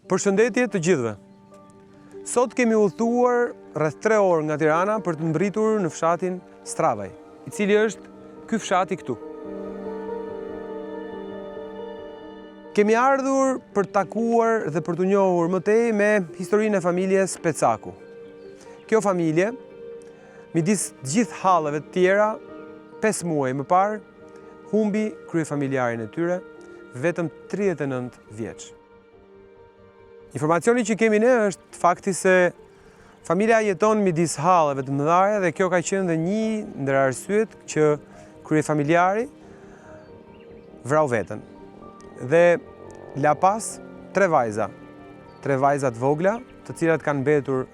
Përshëndetje të gjithëve. Sot kemi udhëtuar rreth 3 orë nga Tirana për të mbritur në fshatin Stravaj, i cili është ky fshati këtu. Kemi ardhur për të takuar dhe për të njohur më tej me historinë e familjes Pecaku. Kjo familje, midis gjithë halleve të tjera, 5 muaj më parë, humbi kryefamiljarin e tyre, vetëm 39 vjeç. Informacioni që kemi ne është fakti se familja jeton midis halleve të mëdha dhe kjo ka qenë dhe një ndër arsyet që kryefamiljari vrau veten. Dhe la pas 3 vajza. 3 vajza të vogla, të cilat kanë mbetur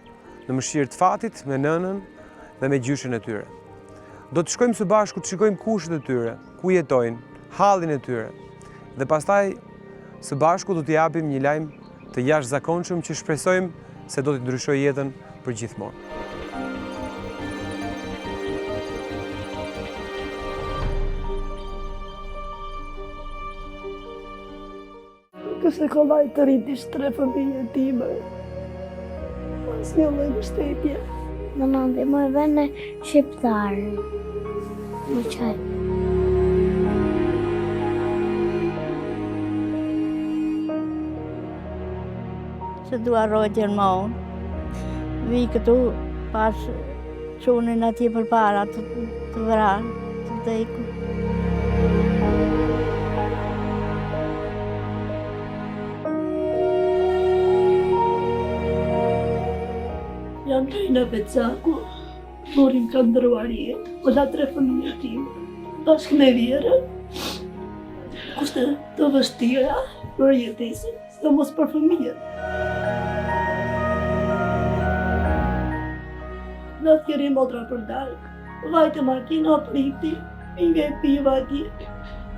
në mëshirë të fatit me nënën dhe me gjyshin e tyre. Do të shkojmë së bashku të shikojmë kushtet e tyre, ku jetojnë, hallin e tyre. Dhe pastaj së bashku do t'i japim një lajm të jashtëzakonshëm që shpresojmë se do t'i ndryshojë jetën për gjithmonë. Këse kollaj të rritisht 3 familje time. Asnjë lloj mbështetje. Në ndihmoj vende shqiptare. Në qaj. Se dua rojtjen më unë. Vi këtu pas qunin atje për para të vrarë, të vdekur. Jam Lejna Pecaku, morim ka ndëruar jetë, ola 3 familje time. Bashkë me vjerën, kushte të vështira për jetesën, së mos për familjen. Në të kjeri motra për dalë, vajtë makina priti, pinge piva atje,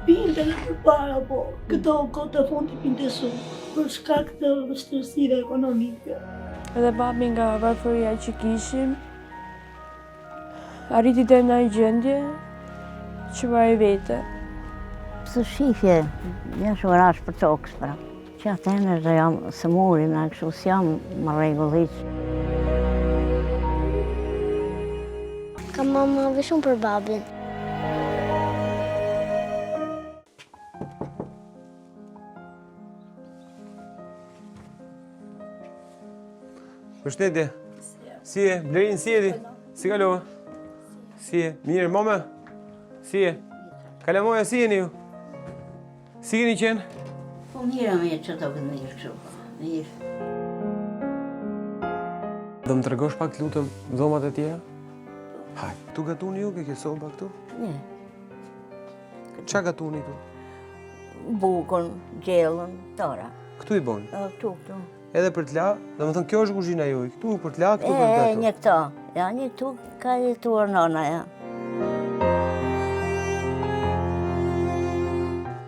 pinte në për para, po këto kohë të fundi pinte shumë, për shkak të vështërsive ekonomike. Edhe babi nga varfëria që kishim, arriti të në një gjendje që vaj vete. Së shifje, një shurash për tokës, pra. Që atene dhe jam së murim, në kështu si jam më regullit. Kam mamave shumë për babin. Përshëndetje. Si je? Blerin, si jeti? Si kalova? Si je? Mirë, mama? Si je? Kalamoja, si jeni ju? Si keni qenë? Po mira me që të këtë mirë kështu. Mirë. Do më tregosh pak të lutëm dhomat e tjera? Haj, tu gatuni ju, ke soba këtu? Një. Qa gatuni këtu? Bukën, gjellën, tëra. Këtu i boni? Këtu. Edhe për t'la, dhe më thënë kjo është kuzhina juaj, këtu për t'la, këtu për t'la. Një këto. Ja, një këtu ka jetuar nona, ja.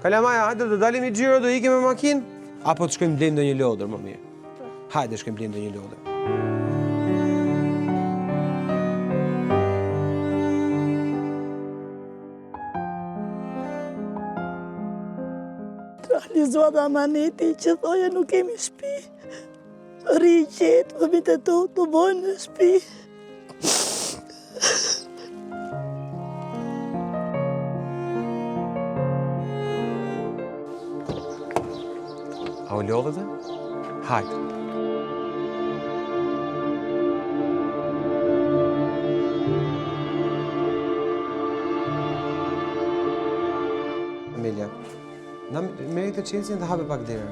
Kalamaja, hajde të dalim i gjiro, do ikim me makinë? Apo të shkojmë blejmë do një lodër, më mirë? Hajde shkojmë blejmë do një lodër. Realizuat amaneti që thoje nuk kemi shtëpi. Rri qetë, fëmijët e tu të bojnë në shtëpi. A u lodhët e? Hajde. Amelia, na merri të qesin dhe hape pak derën.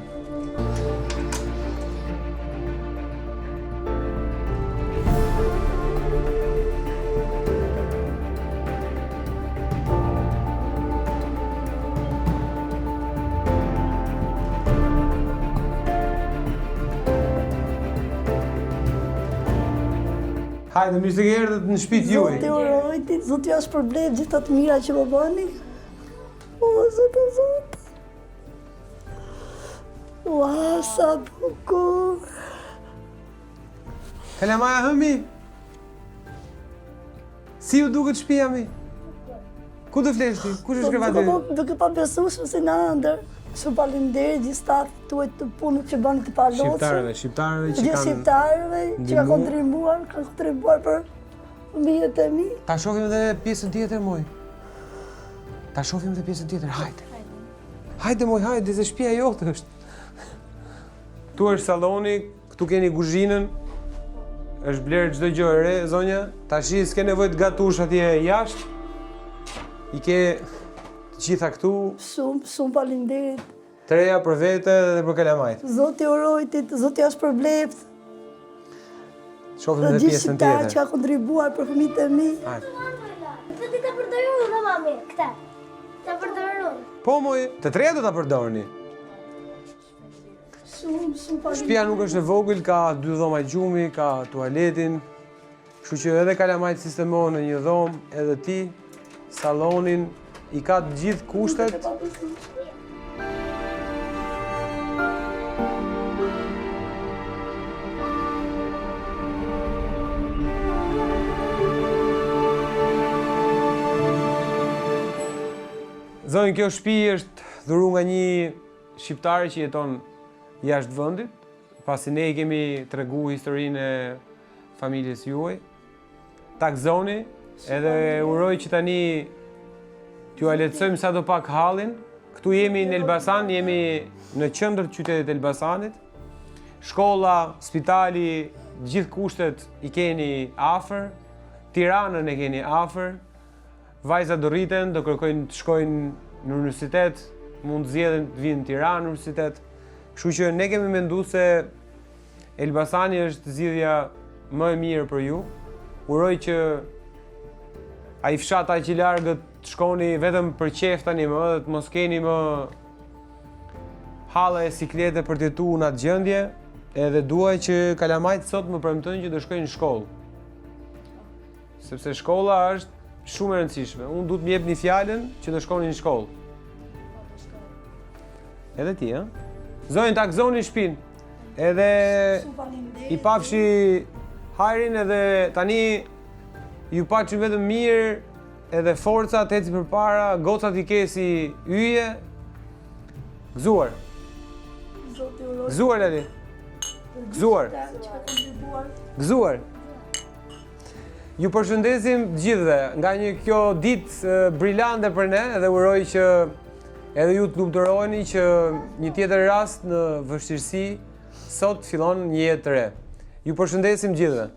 Hajde, mirë se ke erdhët në shtëpitë juaj. Zotë urojti, Zotë ju është problem gjitha të mira që më bëni. O, Zotë, Zotë. Ua, sa bukur. Kalamaja, hëmi? Si ju duket shtëpia mi? Ku do flesh ti? Kush është krevateri? Duke pa besueshëm si në ëndër. Shumë faleminderit gjithë tuaj të punët që bani të palosur. Shqiptarëve që Gjithë kanë shqiptarëve që kanë kontribuar për fëmijët e mi. Ta shohim edhe pjesën tjetër, moj. Ta shohim edhe pjesën tjetër, hajde. Hajde, moj, hajde, se shtëpia jote është. Tu është salloni, këtu keni kuzhinën. Është blerë çdo gjë e re, zonja. Tash s'ke nevojë të gatush atje jashtë. I ke të gjitha këtu, Shumë faleminderit. të reja për vete dhe për kalamajt. Zoti urojtit, Zoti është përbleft. Shohim Dhe edhe gjithë pjesën shqiptarët që tjetër. ka kontribuar për fëmijët e mi. Hajde. Të të përdorur në mami, këta. Të përdorur. Po, moj, të treja do ta përdorni. Shumë faleminderit. Shtëpia nuk është e vogël, ka 2 dhoma gjumi, ka tualetin. Kështu që edhe kalamajt sistemohen në një dhomë, edhe ti, sallonin, i ka të gjithë kushtet. Zonjë, kjo shtëpi është dhuru nga një shqiptare që jeton jashtë vendit, pasi ne i kemi tregu historinë e familjes juaj. Ta gëzoni, edhe uroj që tani t'ju lehtësojmë sa do pak hallin. Këtu jemi në Elbasan, jemi në qendër të qytetit Elbasanit. Shkolla, spitali, gjithë kushtet i keni afër. Tiranën e keni afër. Vajzat do rriten, do kërkojnë të shkojnë në universitet, mund të zgjedhin të vinë në Tiranë në universitet. Kështu që ne kemi menduar se Elbasani është zgjidhja më e mirë për ju. Uroj që ai fshat aq i largët të shkoni vetëm për qef tani më, dhe të mos keni më halla e siklete për të jetuar në atë gjendje, edhe duaj që kalamajt sot më premtojnë që do shkojnë në shkollë. Sepse shkolla është shumë e rëndësishme. Unë du të më jepni fjalën që do shkoni në shkollë. Edhe ti, ha? Zonjë, ta gëzoni shtëpinë. Edhe i pafshi hajrin edhe tani ju paqim vetëm mirë, edhe forca të eci përpara, gocat i ke si yje. Gëzuar. Gëzuar, Lali. Gëzuar. Gëzuar. Ju përshëndesim gjithëve nga kjo ditë brillante për ne, dhe uroj që edhe ju të lumturoheni që një tjetër rast në vështirësi sot fillon një jetë të re. Ju përshëndesim gjithëve.